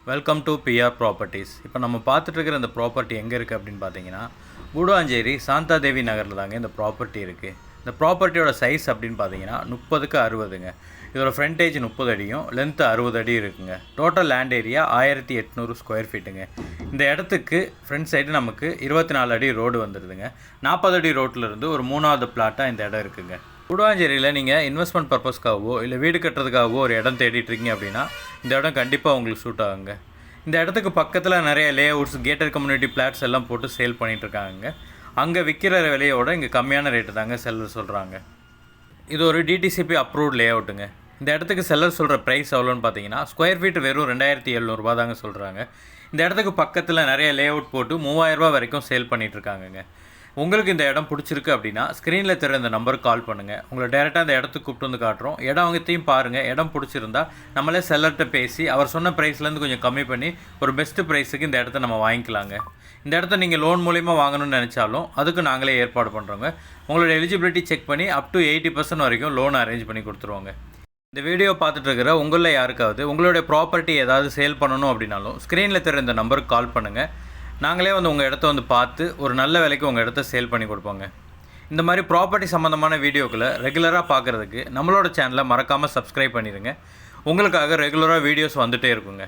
Welcome to PR properties. இப்போ நம்ம பார்த்துட்ருக்கிற இந்த ப்ராப்பர்ட்டி எங்கே இருக்குது அப்படின்னு பார்த்தீங்கன்னா, கூடுவாஞ்சேரி சாந்தாதேவி நகரில் தாங்க இந்த ப்ராப்பர்ட்டி இருக்குது. இந்த ப்ராப்பர்ட்டியோட சைஸ் அப்படின்னு பார்த்தீங்கன்னா 30க்கு 60ங்க. இதோட ஃப்ரண்டேஜ் 30 அடியும் லென்த்து 60 அடி இருக்குங்க. டோட்டல் லேண்ட் ஏரியா 1800 ஸ்கொயர் ஃபீட்டுங்க. இந்த இடத்துக்கு ஃப்ரண்ட் சைடு நமக்கு 24 அடி ரோடு வந்துடுதுங்க. 40 அடி ரோட்டிலேருந்து ஒரு 3வது பிளாட்டாக இந்த இடம் இருக்குங்க. கூடுவாஞ்சேரியில் நீங்கள் இன்வெஸ்ட்மெண்ட் பர்பஸ்க்காகவோ இல்லை வீடு கட்டுறதுக்காகவோ ஒரு இடம் தேடிட்டுருக்கீங்க அப்படின்னா இந்த இடம் கண்டிப்பாக உங்களுக்கு சூட் ஆகுங்க. இந்த இடத்துக்கு பக்கத்தில் நிறைய லே அவுட்ஸ், கேட்டட் கம்யூனிட்டி பிளாட்ஸ் எல்லாம் போட்டு சேல் பண்ணிகிட்ருக்காங்க. அங்கே விற்கிற விலையோட இங்கே கம்மியான ரேட்டு தாங்க செல்லர் சொல்கிறாங்க. இது ஒரு டிடிசிபி அப்ரூவ்ட் லே அவுட்டுங்க. இந்த இடத்துக்கு செல்லர் சொல்கிற ப்ரைஸ் எவ்வளோன்னு பார்த்தீங்கன்னா ஸ்கொயர் ஃபீட் வெறும் 2700 தாங்க சொல்கிறாங்க. இந்த இடத்துக்கு பக்கத்தில் நிறைய லே அவுட் போட்டு 3000 வரைக்கும் சேல் பண்ணிகிட்ருக்காங்கங்க. உங்களுக்கு இந்த இடம் பிடிச்சிருக்கு அப்படின்னா ஸ்க்ரீனில் தெரிய இந்த நம்பருக்கு கால் பண்ணுங்கள். உங்களை டேரெக்டாக அந்த இடத்துக்கு கூப்பிட்டு வந்து காட்டுறோம். இடம் அவங்கத்தையும் பாருங்கள். இடம் பிடிச்சிருந்தா நம்மளே செல்லர்கிட்ட பேசி அவர் சொன்ன ப்ரைஸ்லேருந்து கொஞ்சம் கம்மி பண்ணி ஒரு பெஸ்ட்டு ப்ரைஸுக்கு இந்த இடத்த நம்ம வாங்கிக்கலாங்க. இந்த இடத்த நீங்கள் லோன் மூலிமா வாங்கணும்னு நினச்சாலும் அதுக்கு நாங்களே ஏற்பாடு பண்ணுறோங்க. உங்களோட எலிஜிபிலிட்டி செக் பண்ணி அப் டு 80% வரைக்கும் லோன் அரேஞ்ச் பண்ணி கொடுத்துருவோங்க. இந்த வீடியோ பார்த்துட்டு இருக்கிற உங்களில் யாருக்காவது உங்களுடைய ப்ராப்பர்ட்டி ஏதாவது சேல் பண்ணணும் அப்படின்னாலும் ஸ்க்ரீனில் தெரிய இந்த நம்பருக்கு கால் பண்ணுங்கள். நாங்களே உங்கள் இடத்த பார்த்து ஒரு நல்ல விலைக்கு உங்கள் இடத்த சேல் பண்ணி கொடுப்போங்க. இந்த மாதிரி ப்ராப்பர்ட்டி சம்மந்தமான வீடியோக்களை ரெகுலராக பார்க்குறதுக்கு நம்மளோட சேனலை மறக்காமல் சப்ஸ்கிரைப் பண்ணிடுங்க. உங்களுக்காக ரெகுலராக வீடியோஸ் வந்துகிட்டே இருக்குங்க.